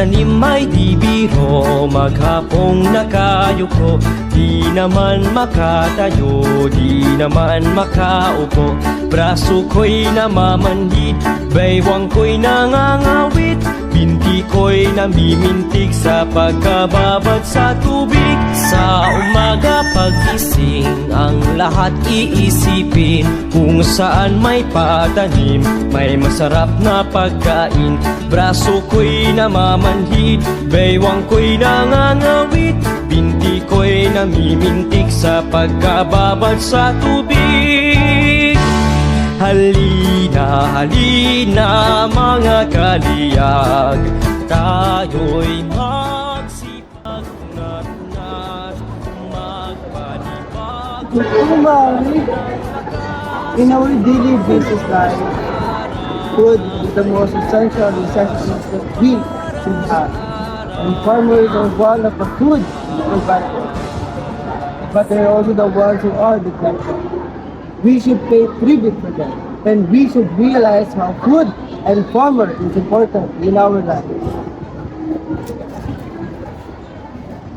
Magtanim ay di biro, maghapong nakayuko, di naman makatayo, di naman makaupo. Braso ko'y namamanhid, baywang ko'y nangangawit, binti ko'y namimintig sa pagkababad sa tubig. Sa umaga pagising, ang lahat iisipin kung saan may patanim, may masarap na pagkain. Braso ko'y namamanhid, baywang ko'y nangangawit, binti ko'y namimintig sa pagkababad sa tubig. Halina, halina mga kaliyag, tayo'y magsipag na't magpalibag. In our daily basis life, food is the most essential necessities that we should have. And farmers are one of the food providers, but they're also the ones who are neglected. We should pay tribute to them, and we should realize how food and farmer is important in our lives.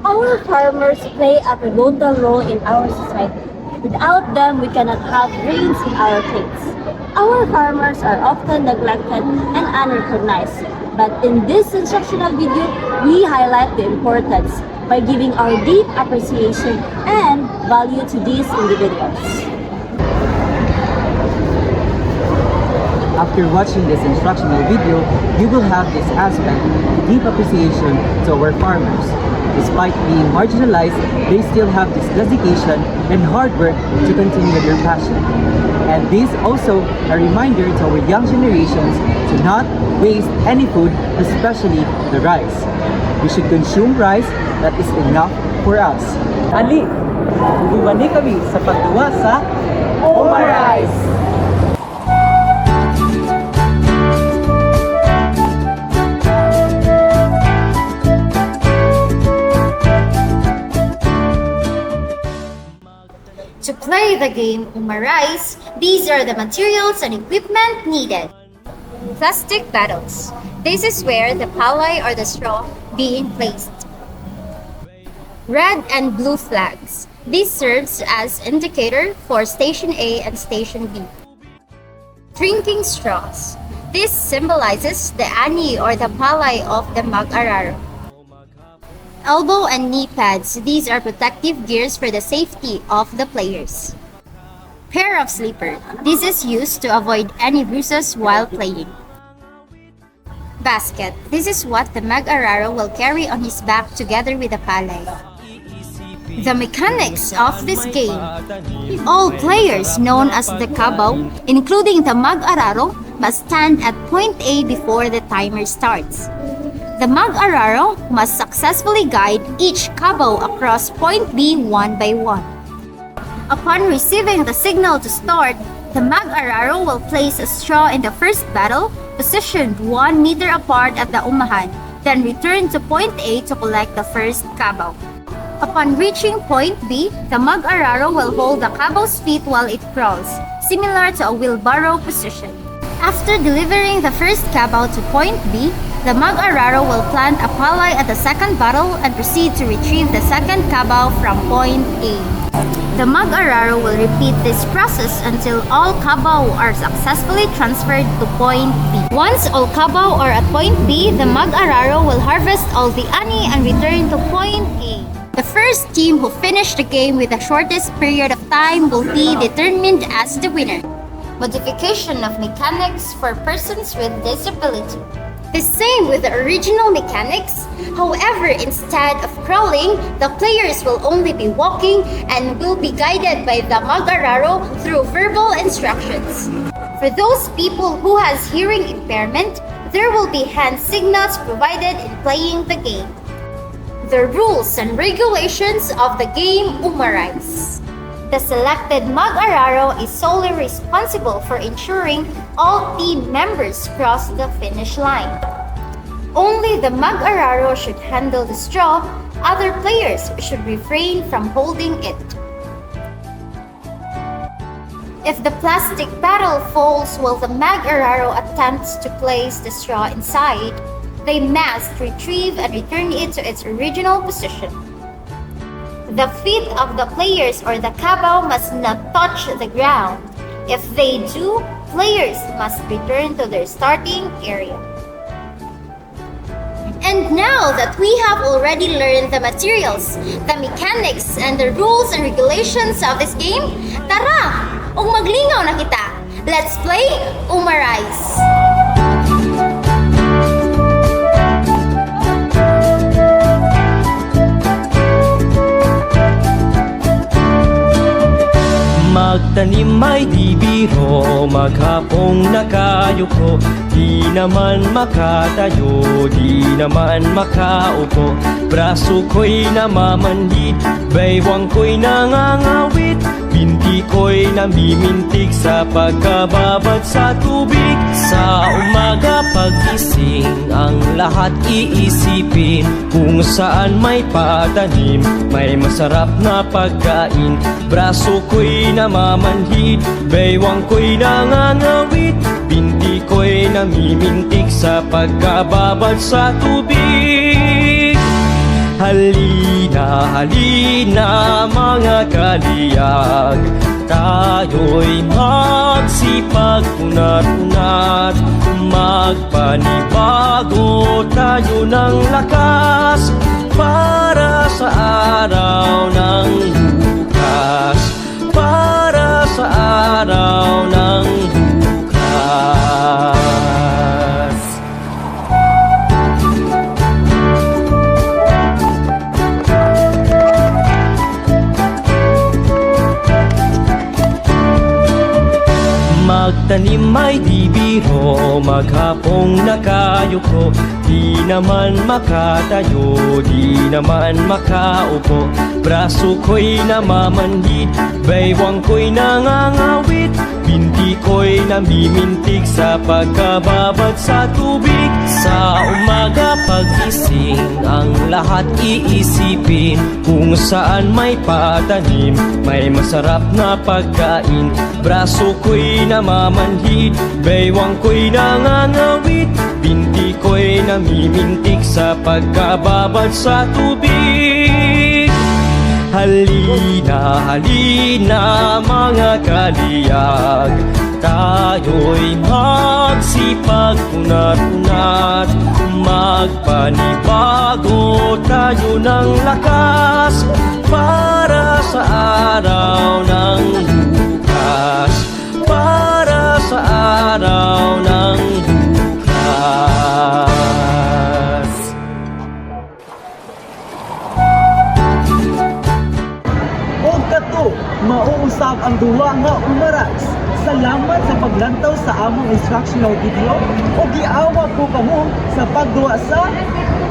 Our farmers play a pivotal role in our society. Without them, we cannot have grains in our fields. Our farmers are often neglected and unrecognized. But in this instructional video, we highlight the importance by giving our deep appreciation and value to these individuals. After watching this instructional video, you will have this aspect, deep appreciation to our farmers. Despite being marginalized, they still have this dedication and hard work to continue their passion. And this also a reminder to our young generations to not waste any food, especially the rice. We should consume rice that is enough for us. Ali, bumani kami sa pagduwa sa Umarize! To play the game Umarize, these are the materials and equipment needed. Plastic battles. This is where the palay or the straw being placed. Red and blue flags. This serves as indicator for Station A and Station B. Drinking straws. This symbolizes the ani or the palay of the mag-araro. Elbow and knee pads. These are protective gears for the safety of the players. Pair of slipper. This is used to avoid any bruises while playing. Basket. This is what the mag-araro will carry on his back together with the palay. The mechanics of this game. All players known as the kabaw, including the mag-araro, must stand at point A before the timer starts. The mag-araro must successfully guide each kabaw across point B one by one. Upon receiving the signal to start, the mag-araro will place a straw in the first battle, positioned 1 meter apart at the umahan, then return to point A to collect the first kabaw. Upon reaching point B, the mag-araro will hold the kabaw's feet while it crawls, similar to a wheelbarrow position. After delivering the first kabaw to point B, the mag-araro will plant a palay at the second battle and proceed to retrieve the second kabaw from point A. The mag-araro will repeat this process until all kabaw are successfully transferred to point B. Once all kabaw are at point B, the mag-araro will harvest all the ani and return to point A. The first team who finished the game with the shortest period of time will be determined as the winner. Modification of mechanics for persons with disability. The same with the original mechanics. However, instead of crawling, the players will only be walking and will be guided by the mag-araro through verbal instructions. For those people who has hearing impairment, there will be hand signals provided in playing the game. The rules and regulations of the game Umarize. The selected mag-araro is solely responsible for ensuring all team members cross the finish line. Only the mag-araro should handle the straw. Other players should refrain from holding it. If the plastic battle falls while the mag-araro attempts to place the straw inside, they must retrieve and return it to its original position. The feet of the players or the kabaw must not touch the ground. If they do, players must return to their starting area. And now that we have already learned the materials, the mechanics, and the rules and regulations of this game, tara! Ug maglingaw na kita! Let's play Umarize! Magtanim ay di biro, maghapong nakayuko. Di naman makatayo, di naman makaupo. Braso ko'y namamanhid, baywang ko'y nangangawit. Binti ko'y namimintig sa pagkababad sa tubig. Sa umaga pagising, ang lahat iisipin kung saan may patanim, may masarap na pagkain. Braso ko'y namamanhid, baywang ko'y nangangawit. Binti ko'y namimintig sa pagkababad sa tubig. Halina, halina mga kaliyag, tayo'y magsipag unat-unat. Magpanibago tayo ng lakas para sa araw ng bukas, para sa araw ng bukas. Magtanim ay di biro, maghapong nakayuko. Di naman makatayo, di naman makaupo. Braso ko'y namamanhid, baywang ko'y nangangawit. Binti ko'y namimintig sa pagkababad sa tubig. Sa umaga pagising, ang lahat iisipin kung saan may patanim, may masarap na pagkain. Braso ko'y namamanhid, baywang ko'y nangangawit. Binti ko'y namimintig sa pagkababad sa tubig. Halina, halina mga kaliyag, tayo'y magsipag unat-unat. Magpanibago tayo ng lakas para sa araw ng bukas, para sa araw ng bukas. O kato, mauusab ang duwa nga Umarize. Salamat sa paglantaw sa among instructional video o giawa ko kamo sa pagduwa sa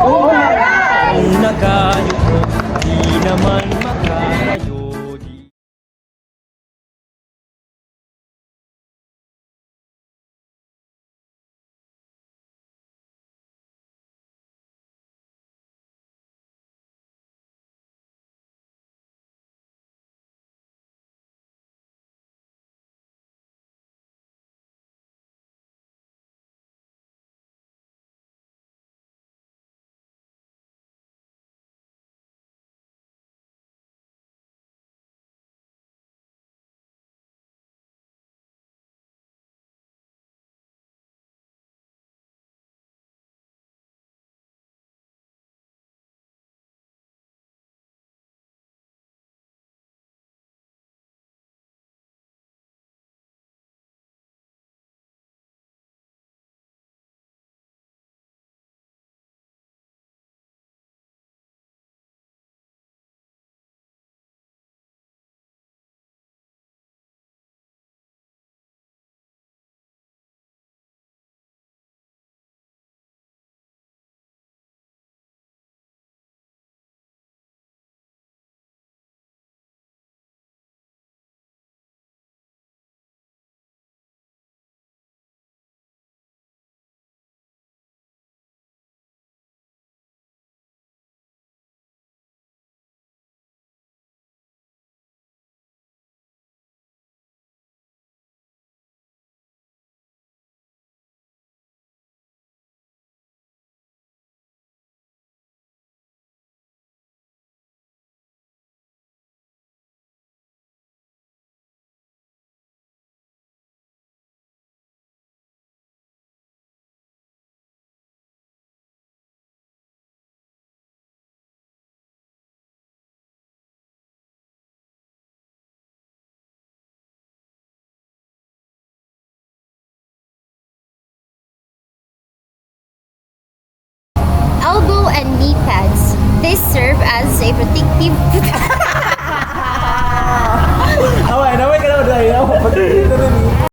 Umarize! Kung nakayuko, di naman makatayo. elbow and knee pads. They serve as a protective Away ka na, Day.